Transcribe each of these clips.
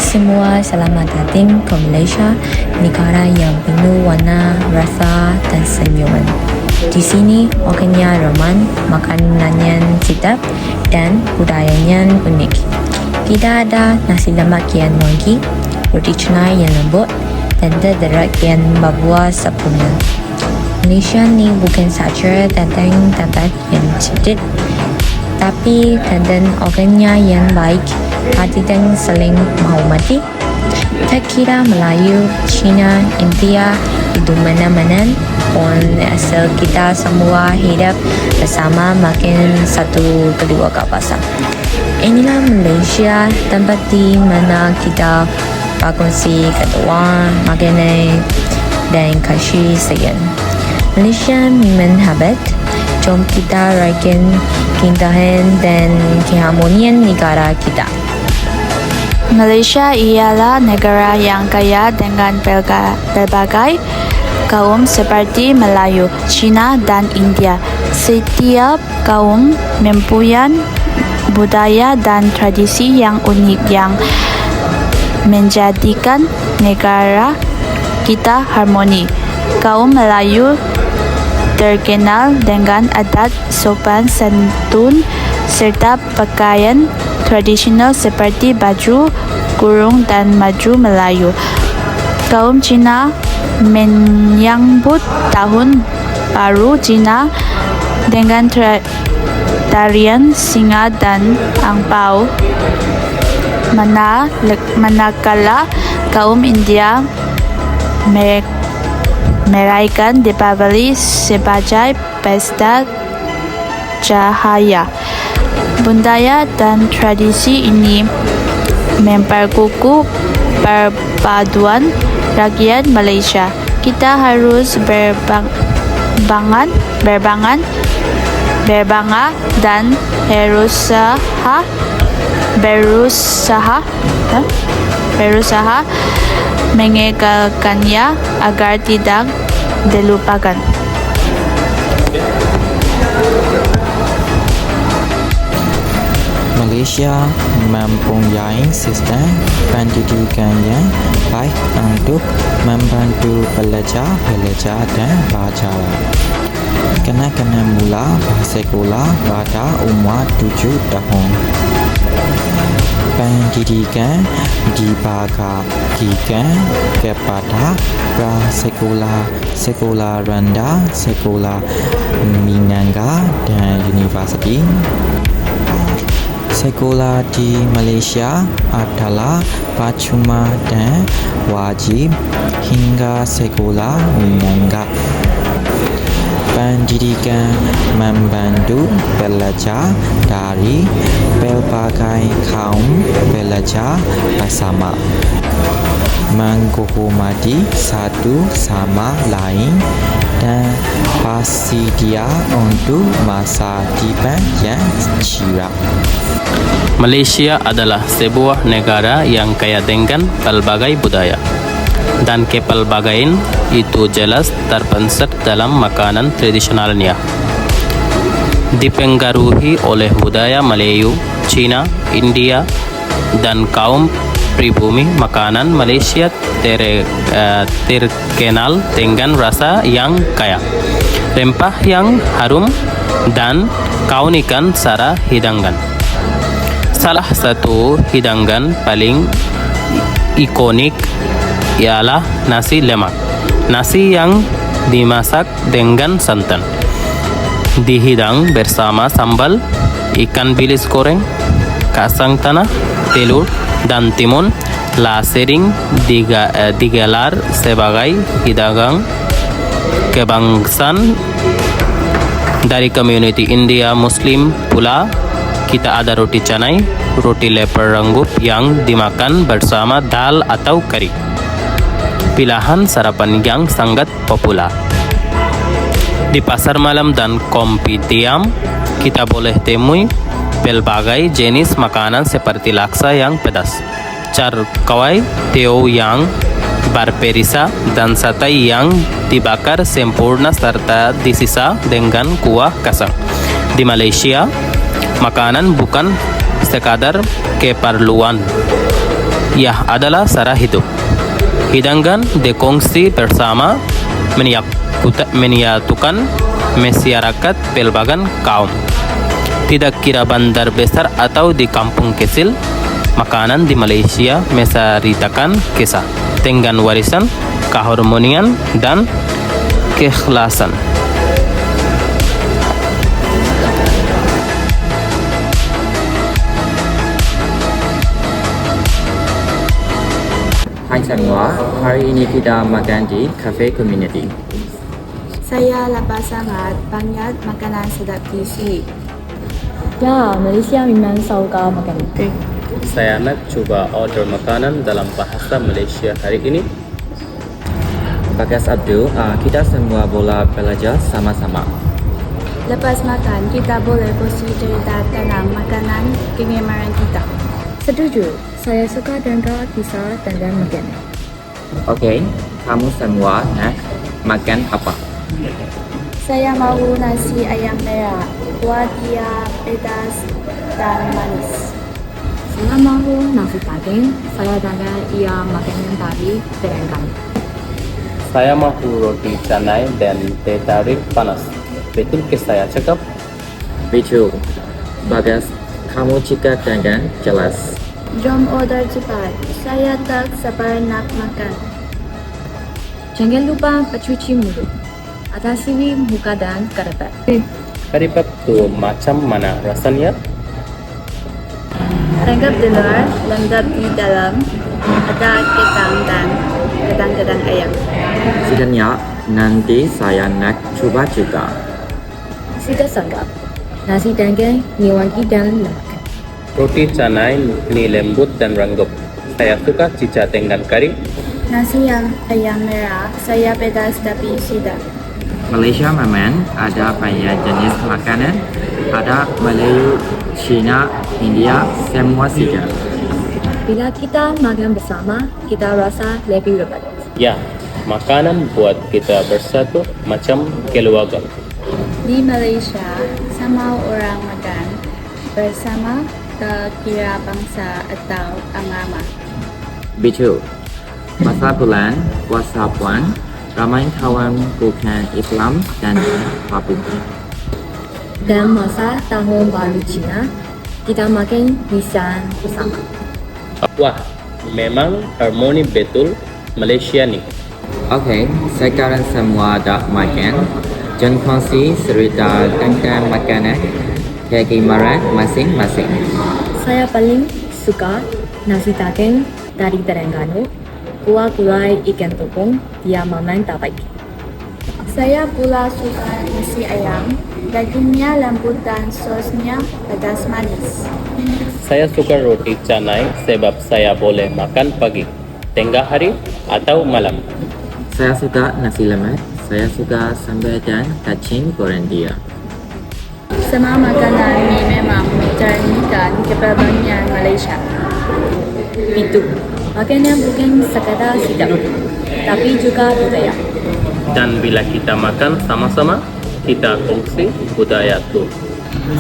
semua, selamat datang ke Malaysia, negara yang penuh warna, rasa dan senyuman. Di sini orangnya ramah, makanannya sedap dan budayanya unik. Kita ada nasi lemak yang wangi, roti canai yang lembut dan derak yang berbuah sempurna. Malaysia ni bukan saja tentang tempat yang sedap, tapi tentang orangnya yang baik, hati dan saling menghormati. Tak kira Melayu, Cina, India, itu mana-mana pun asal kita semua hidup bersama makin satu kedua kawasan. Inilah Malaysia, tempat di mana kita berkongsi kedua makanan dan kasih sayang. Malaysia memang hebat. Jom kita rayakan keindahan dan keharmonian negara kita. Malaysia ialah negara yang kaya dengan berbagai kaum seperti Melayu, Cina dan India. Setiap kaum mempunyai budaya dan tradisi yang unik yang menjadikan negara kita harmoni. Kaum Melayu terkenal dengan adat sopan santun serta pakaian tradisional seperti baju kurung dan baju Melayu. Kaum Cina menyambut tahun baru Cina dengan tarian singa dan angpau. Manakala kaum India merayakan Deepavali sebagai pesta cahaya. Budaya dan tradisi ini memperkukuh perpaduan rakyat Malaysia. Kita harus berbangga dan berusaha mengekalkannya agar tidak dilupakan. Malaysia mempunyai sistem pendidikan yang baik untuk membantu pelajar-pelajar dan pelajar. Kanak-kanak mula bersekolah pada umur 7 tahun. Pendidikan dibagikan kepada prasekolah, sekolah rendah, sekolah menengah dan universiti. Sekolah di Malaysia adalah percuma dan wajib hingga sekolah menengah. Pendidikan membantu pelajar dari pelbagai kaum pelajar bersama menghormati satu sama lain dan bersedia untuk masa depan yang cerah. Malaysia adalah sebuah negara yang kaya dengan pelbagai budaya, dan kepelbagaian itu jelas terpensat dalam makanan tradisionalnya. Dipengaruhi oleh budaya Melayu, Cina, India, dan kaum pribumi, makanan Malaysia terkenal dengan rasa yang kaya, rempah yang harum, dan keunikan cara hidangan. Salah satu hidangan paling ikonik ialah nasi lemak. Nasi yang dimasak dengan santan, dihidang bersama sambal, ikan bilis goreng, kacang tanah, telur, dan timun. Sering digelar sebagai hidangan kebangsaan dari komuniti India Muslim pula. Kita ada roti canai, roti lepar ranggup yang dimakan bersama dal atau kari. Pilihan sarapan yang sangat populer. Di pasar malam dan kopitiam, kita boleh temui pelbagai jenis makanan seperti laksa yang pedas, char kawai, teo yang berperisa, dan satai yang dibakar sempurna serta disisa dengan kuah kacang. Di Malaysia, makanan bukan sekadar keperluan, Ia adalah cara hidup. Hidangan dikongsi bersama menyatukan masyarakat pelbagai kaum. Tidak kira bandar besar atau di kampung kecil, makanan di Malaysia menceritakan kisah dengan warisan, keharmonian, dan keikhlasan. Hai semua, hari ini kita makan di Cafe Community. Saya lapar sangat, banyak makanan sedap di sini. Ya, Malaysia memang suka makan. Saya nak coba order makanan dalam bahasa Malaysia hari ini. Bagas Abdul, kita semua boleh belajar sama-sama. Lepas makan, kita boleh kongsi cerita tentang makanan kegemaran kita. Setuju, saya suka dengar kisah tentang makanan. Okey, kamu semua nak makan apa? Saya mahu nasi ayam merah, kuah dia pedas dan manis. Saya mahu nasi daging, saya dengar ia makanan tadi terenggan. Saya mahu roti canai dan teh tarik panas. Betul ke saya cakap? Betul. Bagas, kamu cakap dengan jelas. Jom order cepat, saya tak sabar nak makan. Jangan lupa mencuci mulut. Atasi muka dan kerabat. Karipap tu macam mana rasanya? Lengkap di luar, lengkap di dalam, ada kentang dan gedang-gedang ayam. Sebenarnya nanti saya nak coba juga. Sudah sanggap. Nasi daging, ni wangi dan lemak. Roti canai ni lembut dan rangup. Saya suka cica dengan kari. Nasi yang ayam merah, saya pedas tapi sedap. Malaysia memang ada banyak jenis makanan. Ada Melayu, Cina, India, semua saja. Bila kita makan bersama, kita rasa lebih lebat. Ya, makanan buat kita bersatu macam keluarga. Di Malaysia, sama orang makan bersama tak kira bangsa atau agama. Betul. Masa bulan puasa pun ramai kawan bukan Islam dan Papua. Dan masa tahun baru Cina, kita makan pisang bersama. Wah, memang harmoni betul Malaysia ni. Okey, sekarang semua dah makan. Jangan kongsi cerita tentang makanan kegemaran masing-masing. Saya paling suka nasi daging dari Terengganu, kuah gulai ikan tepung, dia memang terbaik. Saya pula suka nasi ayam, dagingnya lembut dan sosnya pedas manis. Saya suka roti canai sebab saya boleh makan pagi, tengah hari atau malam. Saya suka nasi lemak. Saya suka sambal dan kacang goreng dia. Semua makanan ini memang mencerminkan kepribadian Malaysia. Itu, makanan bukan sekadar sedap, tapi juga budaya. Dan bila kita makan sama-sama, kita kongsi budaya tu.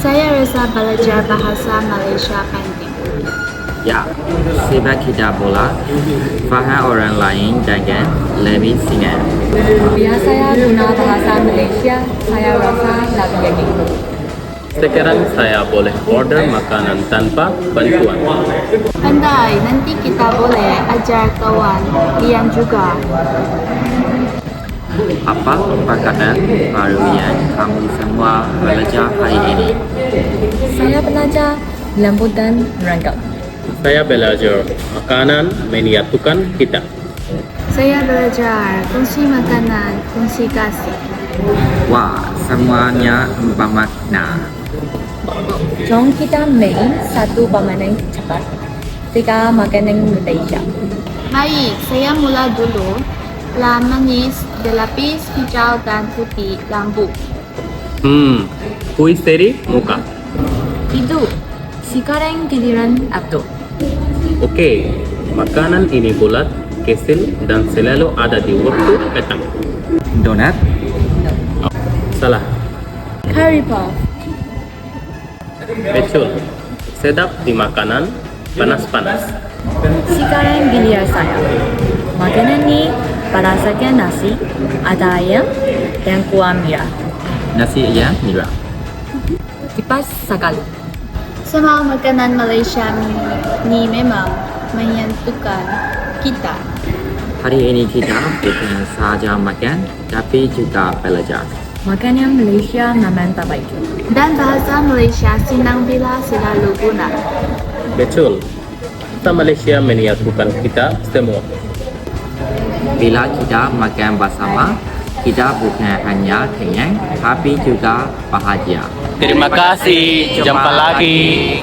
Saya rasa belajar bahasa Malaysia penting. Ya, sebab kita boleh faham orang lain dengan lebih singkat. Bila saya guna bahasa Malaysia, saya rasa lebih yakin. Sekarang saya boleh order makanan tanpa bantuan. Pandai, nanti kita boleh ajar kawan Lian juga. Apa perkataan baru yang kamu semua belajar hari ini? Saya belajar lembut dan ranggap. Saya belajar makanan menyatukan kita. Saya belajar kongsi makanan, kongsi kasih. Wah, semuanya bermakna. Jom kita main satu permainan cepat. Tiga makanan Malaysia. Baik, saya mula dulu. Lam manis, berlapis hijau dan putih lambu. Kuih seri muka. Itu, sekarang giliran Abdul. Okey, makanan ini bulat, kecil dan selalu ada di waktu petang. Donat, Salah. Curry puff. Betul. Sedap di makanan panas-panas. Sekarang giliran saya. Makanan ini berdasarkan nasi, ada ayam, dan kuah merah. Nasi ayam merah. Kipas sekali. Semua makanan Malaysia ni memang menyentuhkan kita. Hari ini kita bukan sahaja makan, tapi juga belajar. Makanan Malaysia memang terbaik. Dan bahasa Malaysia senang bila selalu guna. Betul. Bahasa Malaysia menyatukan kita semua. Bila kita makan bersama, kita bukan hanya kenyang, tapi juga bahagia. Terima kasih. Jumpa lagi.